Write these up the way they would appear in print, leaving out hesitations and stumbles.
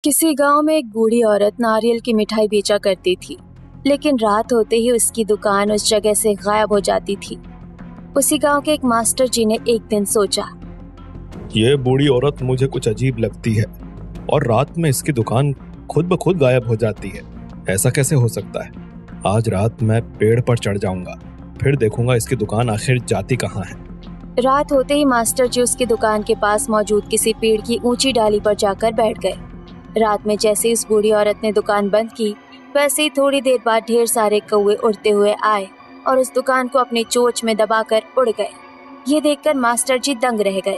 किसी गांव में एक बूढ़ी औरत नारियल की मिठाई बेचा करती थी, लेकिन रात होते ही उसकी दुकान उस जगह से गायब हो जाती थी। उसी गांव के एक मास्टर जी ने एक दिन सोचा, ये बूढ़ी औरत मुझे कुछ अजीब लगती है और रात में इसकी दुकान खुद ब खुद गायब हो जाती है। ऐसा कैसे हो सकता है? आज रात मैं पेड़ पर चढ़ जाऊंगा, फिर देखूंगा इसकी दुकान आखिर जाती कहाँ है। रात होते ही मास्टर जी उसकी दुकान के पास मौजूद किसी पेड़ की ऊंची डाली पर जाकर बैठ गए। रात में जैसे ही उस बूढ़ी औरत ने दुकान बंद की, वैसे ही थोड़ी देर बाद ढेर सारे कौवे उड़ते हुए आए और उस दुकान को अपनी चोंच में दबाकर उड़ गए। ये देखकर मास्टर जी दंग रह गए।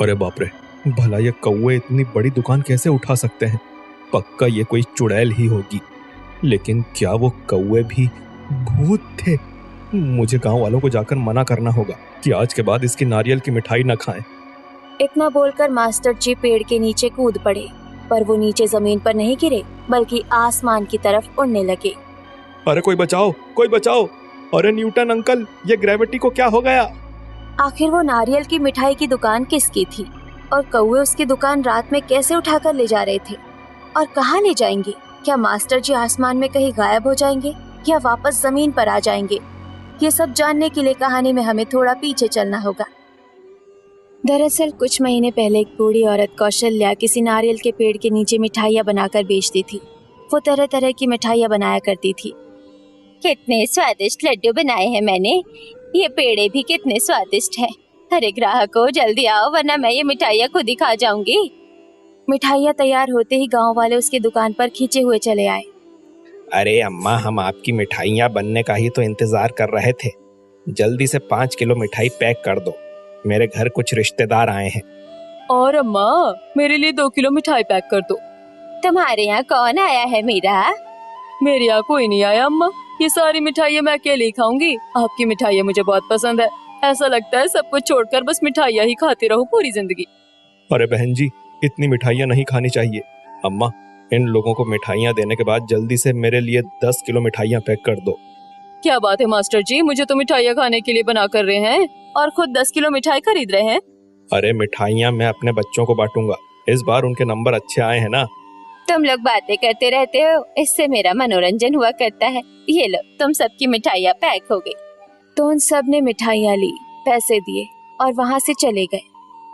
अरे बाप रे, भला ये कौवे इतनी बड़ी दुकान कैसे उठा सकते हैं? पक्का ये कोई चुड़ैल ही होगी। लेकिन क्या वो कौवे भी भूत थे? मुझे गांव वालों को जाकर मना करना होगा कि आज के बाद इसकी नारियल की मिठाई न खाएं। इतना बोलकर मास्टर जी पेड़ के नीचे कूद पड़े, पर वो नीचे जमीन पर नहीं गिरे बल्कि आसमान की तरफ उड़ने लगे। अरे कोई बचाओ, कोई बचाओ! अरे न्यूटन अंकल, ये ग्रेविटी को क्या हो गया? आखिर वो नारियल की मिठाई की दुकान किसकी थी और कौवे उसकी दुकान रात में कैसे उठाकर ले जा रहे थे और कहाँ ले जाएंगे? क्या मास्टर जी आसमान में कहीं गायब हो जाएंगे या वापस जमीन पर आ जाएंगे? ये सब जानने के लिए कहानी में हमें थोड़ा पीछे चलना होगा। दरअसल कुछ महीने पहले एक बूढ़ी औरत कौशल्या किसी नारियल के पेड़ के नीचे मिठाइयाँ बनाकर बेचती थी। वो तरह तरह की मिठाइयाँ बनाया करती थी। कितने स्वादिष्ट लड्डू बनाए हैं मैंने, ये पेड़े भी कितने स्वादिष्ट हैं। अरे ग्राहकों, जल्दी आओ वरना मैं ये मिठाइयाँ खुद ही खा जाऊंगी। मिठाइयाँ तैयार होते ही गांव वाले उसकी दुकान पर खींचे हुए चले आए। अरे अम्मा, हम आपकी मिठाइयाँ बनने का ही तो इंतजार कर रहे थे। जल्दी से 5 किलो मिठाई पैक कर दो, मेरे घर कुछ रिश्तेदार आए हैं। और अम्मा, मेरे लिए 2 किलो मिठाई पैक कर दो। तुम्हारे यहाँ कौन आया है मीरा? मेरे यहाँ कोई नहीं आया अम्मा, ये सारी मिठाइयाँ मैं अकेले ही खाऊंगी। आपकी मिठाइयाँ मुझे बहुत पसंद है। ऐसा लगता है सब कुछ छोड़कर बस मिठाइयाँ ही खाते रहो पूरी जिंदगी। अरे बहन जी, इतनी मिठाइयाँ नहीं खानी चाहिए। अम्मा, इन लोगों को मिठाइयाँ देने के बाद जल्दी से मेरे लिए 10 किलो मिठाइयाँ पैक कर दो। क्या बात है मास्टर जी, मुझे तो मिठाइयाँ खाने के लिए बना कर रहे हैं और खुद 10 किलो मिठाई खरीद रहे हैं। अरे मिठाइयाँ मैं अपने बच्चों को बांटूंगा, इस बार उनके नंबर अच्छे आए हैं ना। तुम लोग बातें करते रहते हो, इससे मेरा मनोरंजन हुआ करता है। ये लो, तुम सबकी मिठाइयाँ पैक हो गई। तो उन सब ने मिठाइयाँ ली, पैसे दिए और वहाँ से चले गए।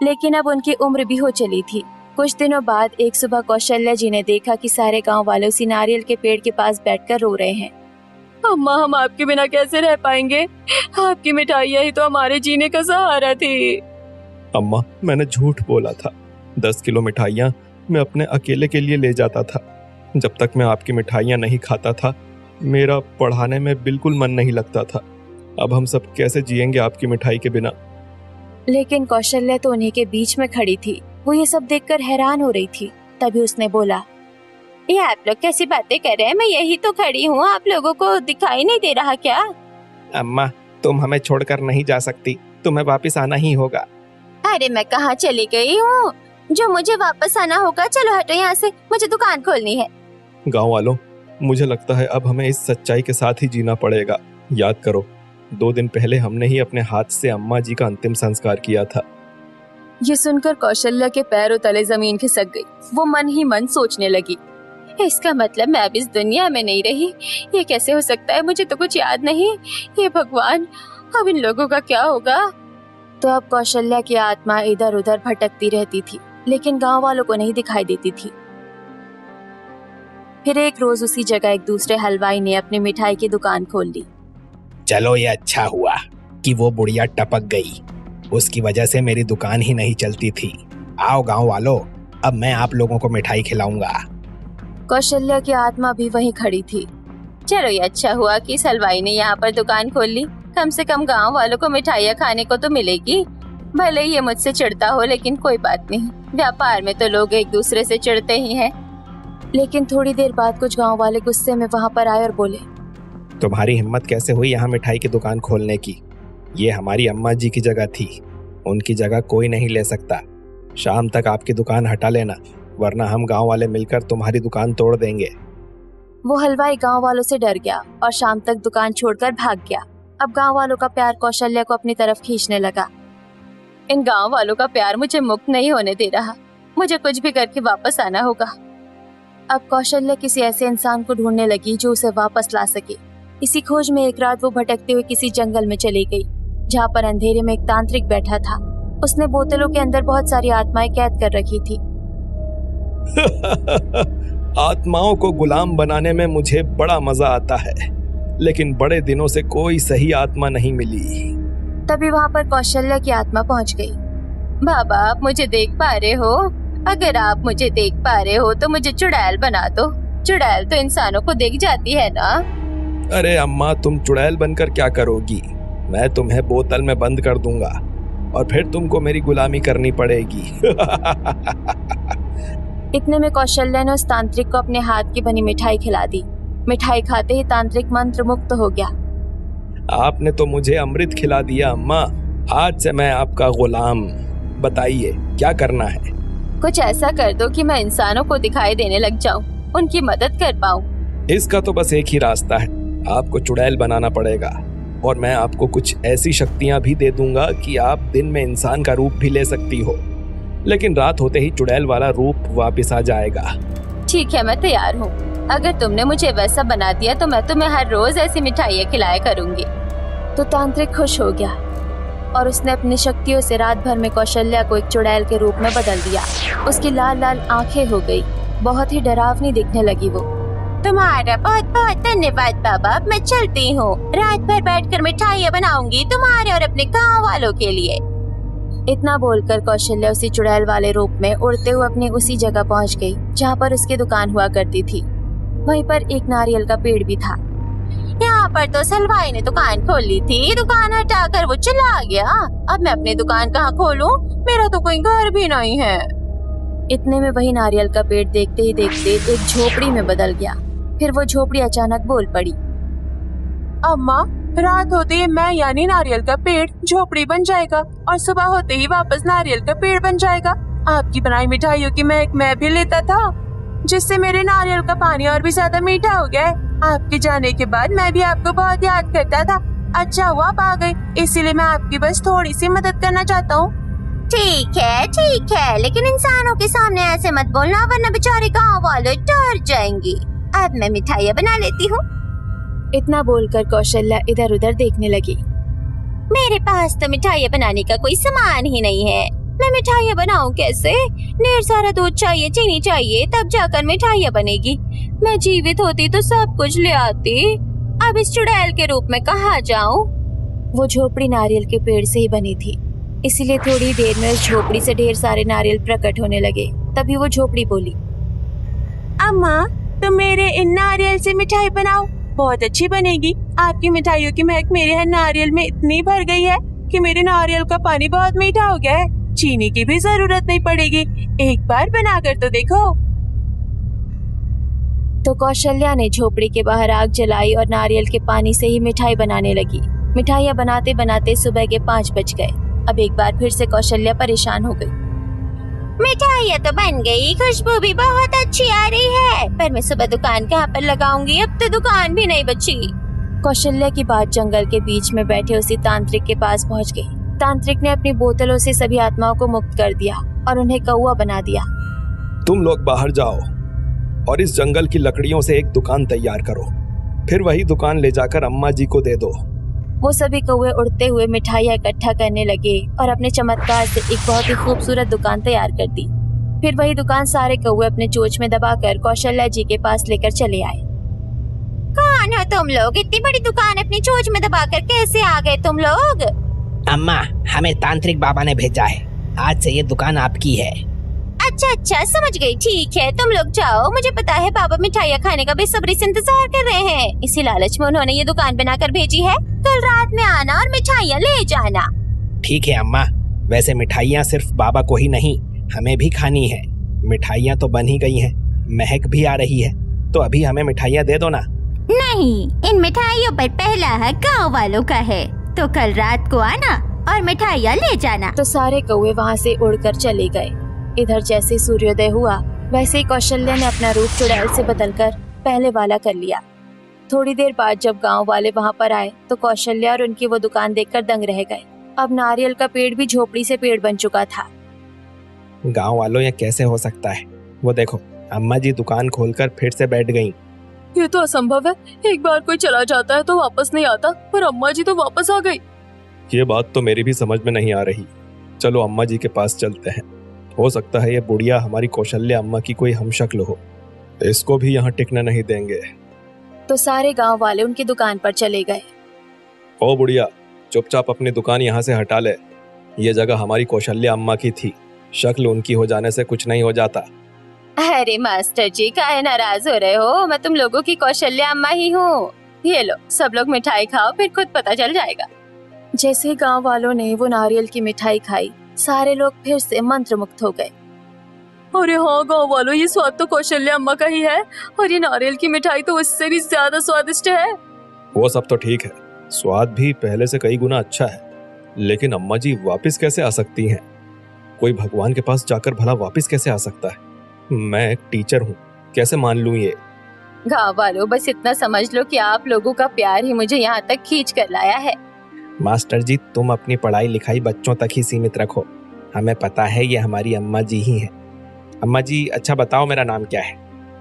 लेकिन अब उनकी उम्र भी हो चली थी। कुछ दिनों बाद एक सुबह कौशल्या जी ने देखा कि सारे गांव वाले उसी नारियल के पेड़ के पास बैठकर रो रहे हैं। अम्मा, हम आपके बिना कैसे रह पाएंगे? आपकी मिठाइयाँ ही तो हमारे जीने का सहारा थी। अम्मा, मैंने झूठ बोला था। 10 किलो मिठाइयाँ मैं अपने अकेले के लिए ले जाता था। जब तक मैं आपकी मिठाइयाँ नहीं खाता था, मेरा पढ़ाने में बिल्कुल मन नहीं लगता था। अब हम सब कैसे जिएंगे आपकी मिठाई के बिना? लेकिन कौशल्या तो उन्हीं के बीच में खड़ी थी। वो ये सब देखकर हैरान हो रही थी। तभी उसने बोला, ये आप लोग कैसी बातें कर रहे हैं? मैं यही तो खड़ी हूँ, आप लोगों को दिखाई नहीं दे रहा क्या? अम्मा, तुम हमें छोड़कर नहीं जा सकती, तुम्हें वापस आना ही होगा। अरे मैं कहाँ चली गई हूँ जो मुझे वापस आना होगा? चलो हटो यहाँ से, मुझे दुकान खोलनी है। गांव वालों, मुझे लगता है अब हमें इस सच्चाई के साथ ही जीना पड़ेगा। याद करो, 2 दिन पहले हमने ही अपने हाथ से अम्मा जी का अंतिम संस्कार किया था। ये सुनकर कौशल्या के पैरों तले जमीन खिसक गई। वो मन ही मन सोचने लगी, इसका मतलब मैं अब इस दुनिया में नहीं रही। ये कैसे हो सकता है? मुझे तो कुछ याद नहीं। हे भगवान, अब इन लोगों का क्या होगा? तो अब कौशल्या की आत्मा इधर उधर भटकती रहती थी, लेकिन गांव वालों को नहीं दिखाई देती थी। फिर एक रोज उसी जगह एक दूसरे हलवाई ने अपनी मिठाई की दुकान खोल ली। चलो, ये अच्छा हुआ कि वो बुढ़िया टपक गई, उसकी वजह से मेरी दुकान ही नहीं चलती थी। आओ गांव वालों, अब मैं आप लोगों को मिठाई खिलाऊंगा। कौशल्या की आत्मा भी वहीं खड़ी थी। चलो, ये अच्छा हुआ कि इस हलवाई ने यहाँ पर दुकान खोल ली। कम से कम गांव वालों को मिठाइयाँ खाने को तो मिलेगी। भले ही ये मुझसे चिढ़ता हो, लेकिन कोई बात नहीं, व्यापार में तो लोग एक दूसरे से चिढ़ते ही हैं। लेकिन थोड़ी देर बाद कुछ गांव वाले गुस्से में वहाँ पर आए और बोले, तुम्हारी हिम्मत कैसे हुई यहाँ मिठाई की दुकान खोलने की? ये हमारी अम्मा जी की जगह थी, उनकी जगह कोई नहीं ले सकता। शाम तक आपकी दुकान हटा लेना, वरना हम गांव वाले मिलकर तुम्हारी दुकान तोड़ देंगे। वो हलवाई गांव वालों से डर गया और शाम तक दुकान छोड़कर भाग गया। अब गांव वालों का प्यार कौशल्या को अपनी तरफ खींचने लगा। इन गांव वालों का प्यार मुझे मुक्त नहीं होने दे रहा। मुझे कुछ भी करके वापस आना होगा। अब कौशल्या किसी ऐसे इंसान को ढूंढने लगी जो उसे वापस ला सके। इसी खोज में एक रात वो भटकते हुए किसी जंगल में चली गई, जहाँ पर अंधेरे में एक तांत्रिक बैठा था। उसने बोतलों के अंदर बहुत सारी आत्माएं कैद कर रखी थी। आत्माओं को गुलाम बनाने में मुझे बड़ा मजा आता है, लेकिन बड़े दिनों से कोई सही आत्मा नहीं मिली। तभी वहाँ पर कौशल्या की आत्मा पहुँच गई। बाबा, आप मुझे देख पा रहे हो? अगर आप मुझे देख पा रहे हो तो मुझे चुड़ैल बना दो। चुड़ैल तो इंसानों को दिख जाती है ना। अरे अम्मा, तुम चुड़ैल बनकर क्या करोगी? मैं तुम्हें बोतल में बंद कर दूंगा और फिर तुमको मेरी गुलामी करनी पड़ेगी। इतने में कौशल्या ने उस तांत्रिक को अपने हाथ की बनी मिठाई खिला दी। मिठाई खाते ही तांत्रिक मंत्र मुक्त हो गया। आपने तो मुझे अमृत खिला दिया अम्मा। आज से मैं आपका गुलाम। बताइए क्या करना है? कुछ ऐसा कर दो कि मैं इंसानों को दिखाई देने लग जाऊं, उनकी मदद कर पाऊं। इसका तो बस एक ही रास्ता है, आपको चुड़ैल बनाना पड़ेगा और मैं आपको कुछ ऐसी शक्तियां भी दे दूंगा कि आप दिन में इंसान का रूप भी ले सकती हो, लेकिन रात होते ही चुड़ैल वाला रूप वापस आ जाएगा। ठीक है, मैं तैयार हूँ। अगर तुमने मुझे वैसा बना दिया तो मैं तुम्हें हर रोज ऐसी मिठाइयाँ खिलाया करूँगी। तो तांत्रिक खुश हो गया और उसने अपनी शक्तियों से रात भर में कौशल्या को एक चुड़ैल के रूप में बदल दिया। उसकी लाल लाल आंखें हो गई, बहुत ही डरावनी दिखने लगी वो। तुम्हारा बहुत बहुत धन्यवाद बाबा, मैं चलती हूँ। रात भर बैठकर मिठाइयाँ बनाऊंगी तुम्हारे और अपने गाँव वालों के लिए। इतना बोलकर कौशल्या उसी चुड़ैल वाले रूप में उड़ते हुए अपनी उसी जगह पहुँच गई जहाँ पर उसकी दुकान हुआ करती थी। वहीं पर एक नारियल का पेड़ भी था। यहाँ पर तो सलवाई ने दुकान खोल ली थी, दुकान हटाकर वो चला गया। अब मैं अपनी दुकान कहाँ खोलूं? मेरा तो कोई घर भी नहीं है। इतने में वही नारियल का पेड़ देखते ही देखते एक झोपड़ी में बदल गया। फिर वो झोपड़ी अचानक बोल पड़ी। अम्मा, रात होते ही मैं यानी नारियल का पेड़ झोपड़ी बन जाएगा और सुबह होते ही वापस नारियल का पेड़ बन जाएगा। आपकी बनाई मिठाइयों की महक मैं भी लेता था, जिससे मेरे नारियल का पानी और भी ज्यादा मीठा हो गया है। आपके जाने के बाद मैं भी आपको बहुत याद करता था। अच्छा हुआ आप आ गए, इसीलिए मैं आपकी बस थोड़ी सी मदद करना चाहता हूँ। ठीक है, लेकिन इंसानों के सामने ऐसे मत बोलना, वरना बेचारे गाँव वाले डर जाएंगे। अब मैं मिठाइयाँ बना लेती हूँ। इतना बोलकर कौशल्या इधर उधर देखने लगी। मेरे पास तो मिठाइयाँ बनाने का कोई सामान ही नहीं है। मैं मिठाइयाँ बनाऊं कैसे? ढेर सारा दूध चाहिए, चीनी चाहिए, तब जाकर मिठाइयाँ बनेगी। मैं जीवित होती तो सब कुछ ले आती। अब इस चुड़ैल के रूप में कहाँ जाऊं? वो झोपड़ी नारियल के पेड़ से ही बनी थी, इसीलिए थोड़ी देर में उस झोपड़ी से ढेर सारे नारियल प्रकट होने लगे। तभी वो झोपड़ी बोली, अम्मा तुम मेरे इन नारियल से मिठाई बनाओ, बहुत अच्छी बनेगी। आपकी मिठाइयों की महक मेरे हर नारियल में इतनी भर गई है कि मेरे नारियल का पानी बहुत मीठा हो गया है। चीनी की भी जरूरत नहीं पड़ेगी, एक बार बनाकर तो देखो। तो कौशल्या ने झोपड़ी के बाहर आग जलाई और नारियल के पानी से ही मिठाई बनाने लगी। मिठाइयाँ बनाते बनाते सुबह के 5 बज गए। अब एक बार फिर से कौशल्या परेशान हो गई। मिठाइयाँ तो बन गई, खुशबू भी बहुत अच्छी आ रही है, पर मैं सुबह दुकान कहाँ पर लगाऊंगी? अब तो दुकान भी नहीं बची। कौशल्या की बात जंगल के बीच में बैठे उसी तांत्रिक के पास पहुँच गई। तांत्रिक ने अपनी बोतलों से सभी आत्माओं को मुक्त कर दिया और उन्हें कौवा बना दिया। तुम लोग बाहर जाओ और इस जंगल की लकड़ियों से एक दुकान तैयार करो, फिर वही दुकान ले जाकर अम्मा जी को दे दो। वो सभी कौवे उड़ते हुए मिठाइयाँ इकट्ठा करने लगे और अपने चमत्कार से एक बहुत ही खूबसूरत दुकान तैयार कर दी। फिर वही दुकान सारे कौवे अपने चोंच में दबाकर कौशल्या जी के पास लेकर चले आए। कौन हो तुम लोग? इतनी बड़ी दुकान अपनी चोंच में दबाकर कैसे आ गए तुम लोग? अम्मा, हमें तांत्रिक बाबा ने भेजा है, आज से ये दुकान आपकी है। अच्छा, समझ गई। ठीक है, तुम लोग जाओ। मुझे पता है बाबा मिठाइयाँ खाने का बेसब्री से इंतजार कर रहे हैं, इसी लालच में उन्होंने ये दुकान बनाकर भेजी है। कल रात में आना और मिठाइयाँ ले जाना। ठीक है अम्मा, वैसे मिठाइयाँ सिर्फ बाबा को ही नहीं, हमें भी खानी है। मिठाइयाँ तो बन ही गई हैं, महक भी आ रही है, तो अभी हमें मिठाइयाँ दे दो ना। नहीं, इन मिठाइयों पर पहला हक गाँव वालों का है, तो कल रात को आना और मिठाइयाँ ले जाना। तो सारे कौवे वहाँ से उड़कर चले गए। इधर जैसे सूर्योदय हुआ वैसे ही कौशल्या ने अपना रूप चुड़ैल से बदलकर पहले वाला कर लिया। थोड़ी देर बाद जब गांव वाले वहां पर आए तो कौशल्या और उनकी वो दुकान देखकर दंग रह गए। अब नारियल का पेड़ भी झोपड़ी से पेड़ बन चुका था। गांव वालों, ये कैसे हो सकता है? वो देखो, अम्मा जी दुकान खोलकर फिर से बैठ गईं। ये तो असंभव है। एक बार कोई चला जाता है तो वापस नहीं आता, पर अम्मा जी तो वापस आ गई। ये बात तो मेरी भी समझ में नहीं आ रही। चलो अम्मा जी के पास चलते हैं। हो सकता है ये बुढ़िया हमारी कौशल्या अम्मा की कोई हमशक्ल हो। इसको भी यहाँ टिकने नहीं देंगे। तो सारे गांव वाले उनकी दुकान पर चले गए। ओ बुढ़िया, चुपचाप अपनी दुकान यहाँ से हटा ले। ये जगह हमारी कौशल्या अम्मा की थी। शक्ल उनकी हो जाने से कुछ नहीं हो जाता। अरे मास्टर जी, काहे नाराज हो रहे हो? मैं तुम लोगों की कौशल्या अम्मा ही हूँ। ये लो, सब लोग मिठाई खाओ, फिर खुद पता चल जाएगा। जैसे ही गांव वालों ने वो नारियल की मिठाई खाई, सारे लोग फिर से मंत्रमुग्ध हो गए। अरे हाँ गाँव वालों, ये स्वाद तो कौशल्या अम्मा का ही है, और ये नारियल की मिठाई तो उससे भी ज्यादा स्वादिष्ट है। वो सब तो ठीक है, स्वाद भी पहले से कई गुना अच्छा है, लेकिन अम्मा जी वापस कैसे आ सकती हैं? कोई भगवान के पास जाकर भला वापस कैसे आ सकता है? मैं एक टीचर हूँ, कैसे मान लूँ ये? गाँव वालों, बस इतना समझ लो कि आप लोगों का प्यार ही मुझे यहाँ तक खींच कर लाया है। मास्टर जी, तुम अपनी पढ़ाई लिखाई बच्चों तक ही सीमित रखो। हमें पता है ये हमारी अम्मा जी ही हैं। अम्मा जी, अच्छा बताओ मेरा नाम क्या है?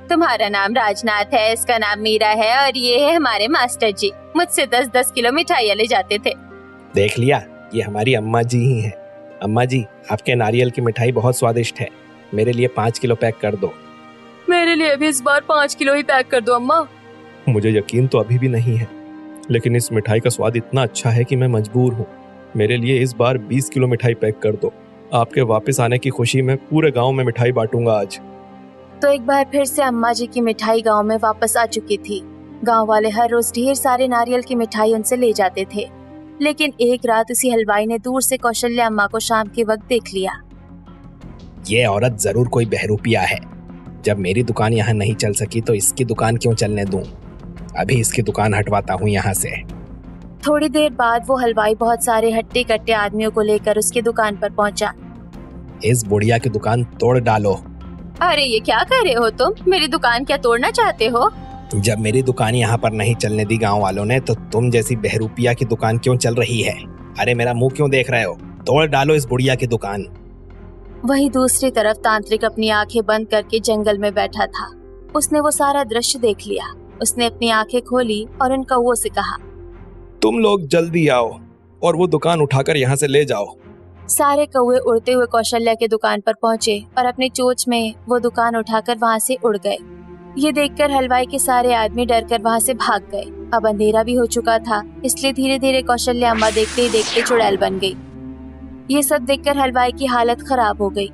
तुम्हारा नाम राजनाथ है, इसका नाम मीरा है, और ये है हमारे मास्टर जी। मुझसे 10-10 किलो मिठाइयाँ ले जाते थे। देख लिया, ये हमारी अम्मा जी ही हैं। अम्मा जी, आपके नारियल की मिठाई बहुत स्वादिष्ट है। मेरे लिए 5 किलो पैक कर दो। मेरे लिए भी इस बार 5 किलो ही पैक कर दो अम्मा। मुझे यकीन तो अभी भी नहीं है, लेकिन इस मिठाई का स्वाद इतना अच्छा है कि मैं मजबूर हूँ। मेरे लिए इस बार 20 किलो मिठाई पैक कर दो। आपके वापस आने की खुशी में पूरे गांव में मिठाई बांटूंगा आज। तो एक बार फिर से अम्मा जी की मिठाई गांव में वापस आ चुकी थी। गांव वाले हर रोज ढेर सारे नारियल की मिठाई उनसे ले जाते थे, लेकिन एक रात उसी हलवाई ने दूर से कौशल्या अम्मा को शाम के वक्त देख लिया। ये औरत जरूर कोई बहरूपिया है। जब मेरी दुकान यहाँ नहीं चल सकी तो इसकी दुकान क्यों चलने दूं? अभी इसकी दुकान हटवाता हूँ यहाँ से। थोड़ी देर बाद वो हलवाई बहुत सारे हट्टे कट्टे आदमियों को लेकर उसकी दुकान पर पहुंचा। इस बुढ़िया की दुकान तोड़ डालो। अरे ये क्या कर रहे हो तुम? मेरी दुकान क्या तोड़ना चाहते हो? जब मेरी दुकान यहाँ पर नहीं चलने दी गांव वालों ने, तो तुम जैसी बहरूपिया की दुकान क्यों चल रही है? अरे मेरा मुंह क्यों देख रहे हो? तोड़ डालो इस बुढ़िया की दुकान। वहीं दूसरी तरफ तांत्रिक अपनी आंखें बंद करके जंगल में बैठा था। उसने वो सारा दृश्य देख लिया। उसने अपनी आंखें खोली और उन कौवों से कहा, तुम लोग जल्दी आओ और वो दुकान उठाकर यहाँ से ले जाओ। सारे कौवे उड़ते हुए कौशल्या की दुकान पर पहुंचे और अपनी चोंच में वो दुकान उठाकर वहाँ से उड़ गए। ये देखकर हलवाई के सारे आदमी डरकर वहाँ से भाग गए। अब अंधेरा भी हो चुका था, इसलिए धीरे धीरे कौशल्या अम्मा देखते ही देखते चुड़ैल बन गई। ये सब देखकर हलवाई की हालत खराब हो गई।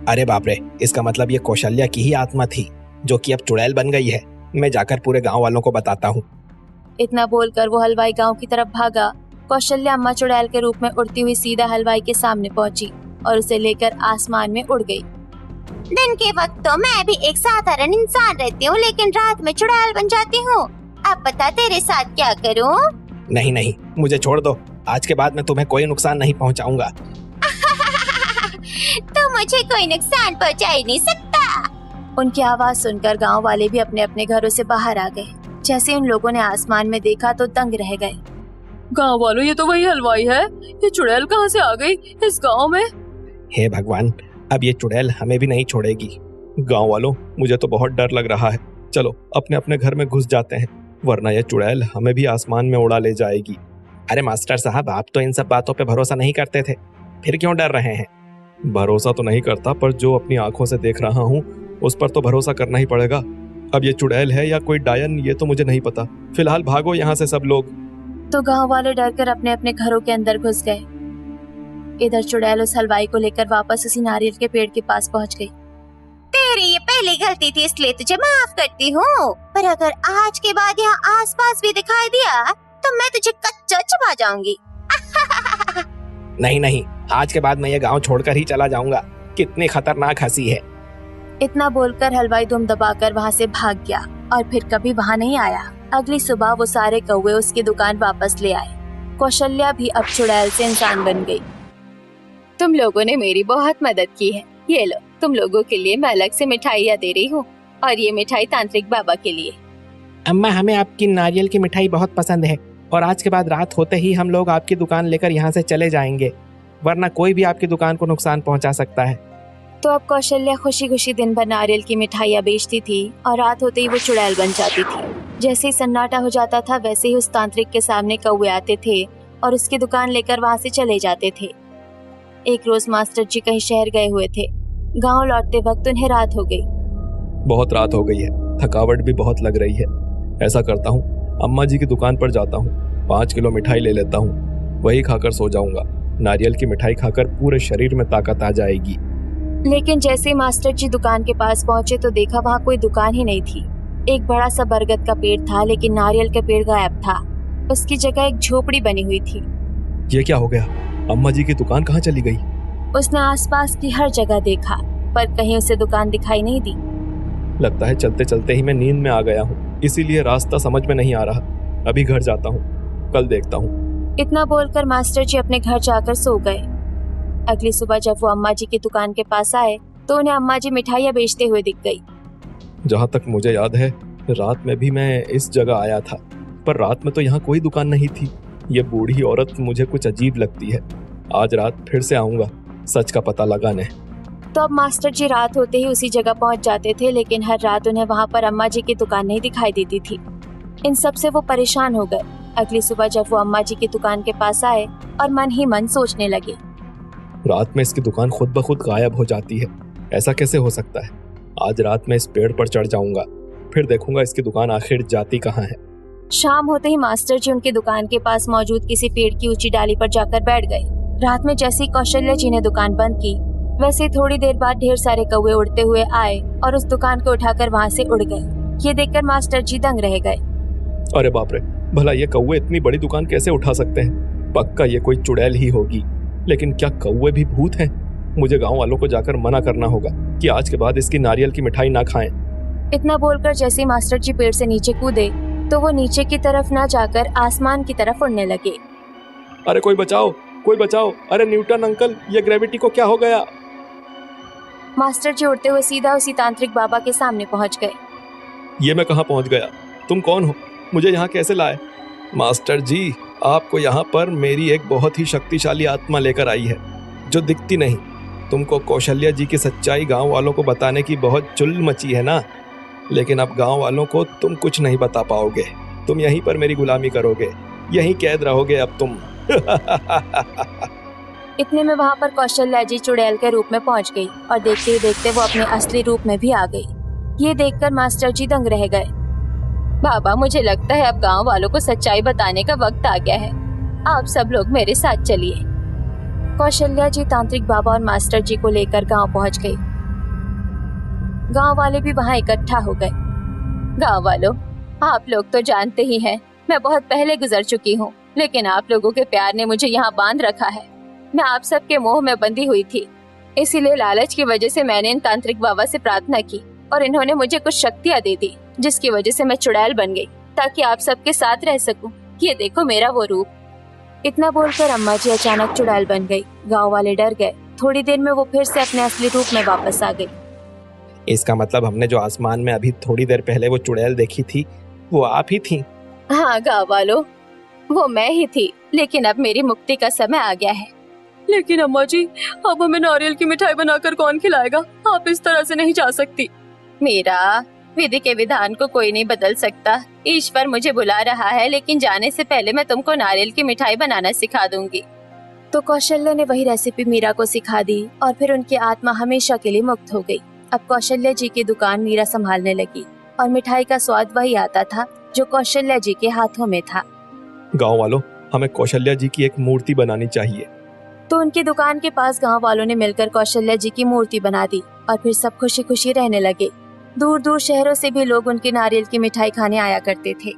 अरे बाप रे, इसका मतलब ये कौशल्या की ही आत्मा थी जो कि अब चुड़ैल बन गई है। मैं जाकर पूरे गांव वालों को बताता हूँ। इतना बोलकर वो हलवाई गांव की तरफ भागा। कौशल्या अम्मा चुड़ैल के रूप में उड़ती हुई सीधा हलवाई के सामने पहुंची और उसे लेकर आसमान में उड़ गई। दिन के वक्त तो मैं भी एक साधारण इंसान रहती हूँ, लेकिन रात में चुड़ैल बन जाती हूँ। अब बता तेरे साथ क्या करूँ? नहीं नहीं, मुझे छोड़ दो। आज के बाद मैं तुम्हें कोई नुकसान नहीं पहुंचाऊंगा। तो मुझे कोई नुकसान पहुंचा ही नहीं सकता। उनकी आवाज सुनकर गांव वाले भी अपने अपने घरों से बाहर आ गए। जैसे उन लोगों ने आसमान में देखा तो दंग रह गए। गाँव वालों, ये तो वही हलवाई है। ये चुड़ैल कहाँ से आ गई इस गाँव में? हे भगवान, अब ये चुड़ैल हमें भी नहीं छोड़ेगी। गांव वालों, मुझे तो बहुत डर लग रहा है। चलो अपने अपने घर में घुस जाते हैं, वरना यह चुड़ैल हमें भी आसमान में उड़ा ले जाएगी। अरे मास्टर साहब, आप तो इन सब बातों पे भरोसा नहीं करते थे, फिर क्यों डर रहे हैं? भरोसा तो नहीं करता, पर जो अपनी आंखों से देख रहा हूँ उस पर तो भरोसा करना ही पड़ेगा। अब ये चुड़ैल है या कोई डायन, ये तो मुझे नहीं पता। फिलहाल भागो यहाँ से सब लोग। तो गांव वाले डरकर अपने अपने घरों के अंदर घुस गए। इधर चुड़ैल उस हलवाई को लेकर वापस उसी नारियल के पेड़ के पास पहुंच गई। तेरी ये पहली गलती थी, इसलिए तुझे माफ करती हूँ, पर अगर आज के बाद यहाँ आसपास भी दिखाई दिया तो मैं तुझे कच्चा चबा जाऊंगी। नहीं नहीं, आज के बाद मैं ये गांव छोड़कर ही चला जाऊंगा। कितनी खतरनाक हंसी है। इतना बोलकर हलवाई दुम दबाकर वहाँ से भाग गया और फिर कभी वहाँ नहीं आया। अगली सुबह वो सारे कौवे उसकी दुकान वापस ले आए। कौशल्या भी अब चुड़ैल से इंसान बन गई। तुम लोगों ने मेरी बहुत मदद की है। ये लो, तुम लोगों के लिए मैं अलग से मिठाइयाँ दे रही हूँ, और ये मिठाई तांत्रिक बाबा के लिए। अम्मा, हमें आपकी नारियल की मिठाई बहुत पसंद है, और आज के बाद रात होते ही हम लोग आपकी दुकान लेकर यहाँ से चले जाएंगे, वरना कोई भी आपकी दुकान को नुकसान पहुँचा सकता है। तो अब कौशल्या खुशी खुशी दिन भर नारियल की मिठाइयाँ बेचती थी और रात होते ही वो चुड़ैल बन जाती थी। जैसे ही सन्नाटा हो जाता था वैसे ही उस तांत्रिक के सामने कौवे आते थे और उसकी दुकान लेकर वहाँ से चले जाते थे। एक रोज मास्टर जी कहीं शहर गए हुए थे। गांव लौटते वक्त उन्हें रात हो गई। बहुत रात हो गई है, थकावट भी बहुत लग रही है। ऐसा करता हूँ, अम्मा जी की दुकान पर जाता हूँ, 5 किलो मिठाई ले लेता हूँ, वही खाकर सो जाऊंगा। नारियल की मिठाई खाकर पूरे शरीर में ताकत आ जाएगी। लेकिन जैसे ही मास्टर जी दुकान के पास पहुंचे तो देखा वहाँ कोई दुकान ही नहीं थी। एक बड़ा सा बरगद का पेड़ था लेकिन नारियल का पेड़ गायब था। उसकी जगह एक झोपड़ी बनी हुई थी। ये क्या हो गया? अम्मा जी की दुकान कहाँ चली गई? उसने आसपास की हर जगह देखा पर कहीं उसे दुकान दिखाई नहीं दी। लगता है चलते चलते ही मैं नींद में आ गया हूँ, इसीलिए रास्ता समझ में नहीं आ रहा। अभी घर जाता हूँ, कल देखता हूँ। इतना बोलकर मास्टर जी अपने घर जाकर सो गए। अगली सुबह जब वो अम्मा जी की दुकान के पास आए तो उन्हें अम्मा जी मिठाइयाँ बेचते हुए दिख गई। जहाँ तक मुझे याद है, रात में भी मैं इस जगह आया था, पर रात में तो यहाँ कोई दुकान नहीं थी। ये बूढ़ी औरत मुझे कुछ अजीब लगती है। आज रात फिर से आऊंगा सच का पता लगाने। तो अब मास्टर जी रात होते ही उसी जगह पहुंच जाते थे, लेकिन हर रात उन्हें वहां पर अम्मा जी की दुकान नहीं दिखाई देती थी। इन सब से वो परेशान हो गए। अगली सुबह जब वो अम्मा जी की दुकान के पास आए और मन ही मन सोचने लगे, रात में इसकी दुकान खुद ब खुद गायब हो जाती है, ऐसा कैसे हो सकता है? आज रात में इस पेड़ पर चढ़ जाऊंगा, फिर देखूंगा इसकी दुकान आखिर जाती कहाँ है। शाम होते ही मास्टर जी उनकी दुकान के पास मौजूद किसी पेड़ की ऊंची डाली पर जाकर बैठ गए। रात में जैसे ही कौशल्या जी ने दुकान बंद की, वैसे ही थोड़ी देर बाद ढेर सारे कौवे उड़ते हुए आए और उस दुकान को उठाकर वहाँ से उड़ गए। ये देखकर मास्टर जी दंग रह गए। अरे बाप रे, भला ये कौवे इतनी बड़ी दुकान कैसे उठा सकते हैं? पक्का ये कोई चुड़ैल ही होगी। लेकिन क्या कौवे भी भूत हैं? मुझे गांव वालों को जाकर मना करना होगा कि आज के बाद इसकी नारियल की मिठाई ना खाएं। इतना बोलकर जैसे ही मास्टर जी पेड़ से नीचे कूदे तो वो नीचे की तरफ ना जाकर आसमान की तरफ उड़ने लगे। अरे कोई बचाओ, कोई बचाओ! अरे न्यूटन अंकल, ये ग्रेविटी को क्या हो गया? मास्टर जी उड़ते हुए सीधा उसी तांत्रिक बाबा के सामने पहुंच गए। ये मैं कहाँ पहुंच गया? तुम कौन हो? मुझे यहाँ कैसे लाए? मास्टर जी, आपको यहाँ पर मेरी एक बहुत ही शक्तिशाली आत्मा लेकर आई है जो दिखती नहीं। तुमको कौशल्या जी की सच्चाई गांव वालों को बताने की बहुत चुल मची है ना, लेकिन अब गांव वालों को तुम कुछ नहीं बता पाओगे। तुम यहीं पर मेरी गुलामी करोगे, यहीं कैद रहोगे अब तुम। इतने में वहाँ पर कौशल्या जी चुड़ैल के रूप में पहुँच गई और देखते ही देखते वो अपने असली रूप में भी आ गई। ये देखकर मास्टर जी दंग रह गए। बाबा, मुझे लगता है अब गांव वालों को सच्चाई बताने का वक्त आ गया है। आप सब लोग मेरे साथ चलिए। कौशल्या जी तांत्रिक बाबा और मास्टर जी को लेकर गांव पहुंच गई। गांव वाले भी वहां इकट्ठा हो गए। गांव वालों, आप लोग तो जानते ही हैं, मैं बहुत पहले गुजर चुकी हूँ, लेकिन आप लोगों के प्यार ने मुझे यहाँ बांध रखा है। मैं आप सबके मोह में बंधी हुई थी, इसीलिए लालच की वजह से मैंने इन तांत्रिक बाबा से प्रार्थना की और इन्होंने मुझे कुछ शक्तियाँ दे दी, जिसकी वजह से मैं चुड़ैल बन गई ताकि आप सबके साथ रह सकूं। ये देखो मेरा वो रूप। इतना बोलकर अम्मा जी अचानक चुड़ैल बन गई। गांव वाले डर गए। थोड़ी देर में वो फिर से अपने असली रूप में वापस आ गई। इसका मतलब हमने जो आसमान में अभी थोड़ी देर पहले वो चुड़ैल देखी थी, वो आप ही थी? हाँ गांव वालों, वो मैं ही थी, लेकिन अब मेरी मुक्ति का समय आ गया है। लेकिन अम्मा जी, अब हमें नारियल की मिठाई बनाकर कौन खिलाएगा? आप इस तरह से नहीं जा सकती। मीरा, विधि के विधान को कोई नहीं बदल सकता। ईश्वर मुझे बुला रहा है, लेकिन जाने से पहले मैं तुमको नारियल की मिठाई बनाना सिखा दूंगी। तो कौशल्या ने वही रेसिपी मीरा को सिखा दी और फिर उनकी आत्मा हमेशा के लिए मुक्त हो गई। अब कौशल्या जी की दुकान मीरा संभालने लगी और मिठाई का स्वाद वही आता था जो कौशल्या जी के हाथों में था। गांव वालों, हमें कौशल्या जी की एक मूर्ति बनानी चाहिए। तो उनकी दुकान के पास गांव वालों ने मिलकर कौशल्या जी की मूर्ति बना दी और फिर सब खुशी खुशी रहने लगे। दूर दूर शहरों से भी लोग उनकी नारियल की मिठाई खाने आया करते थे।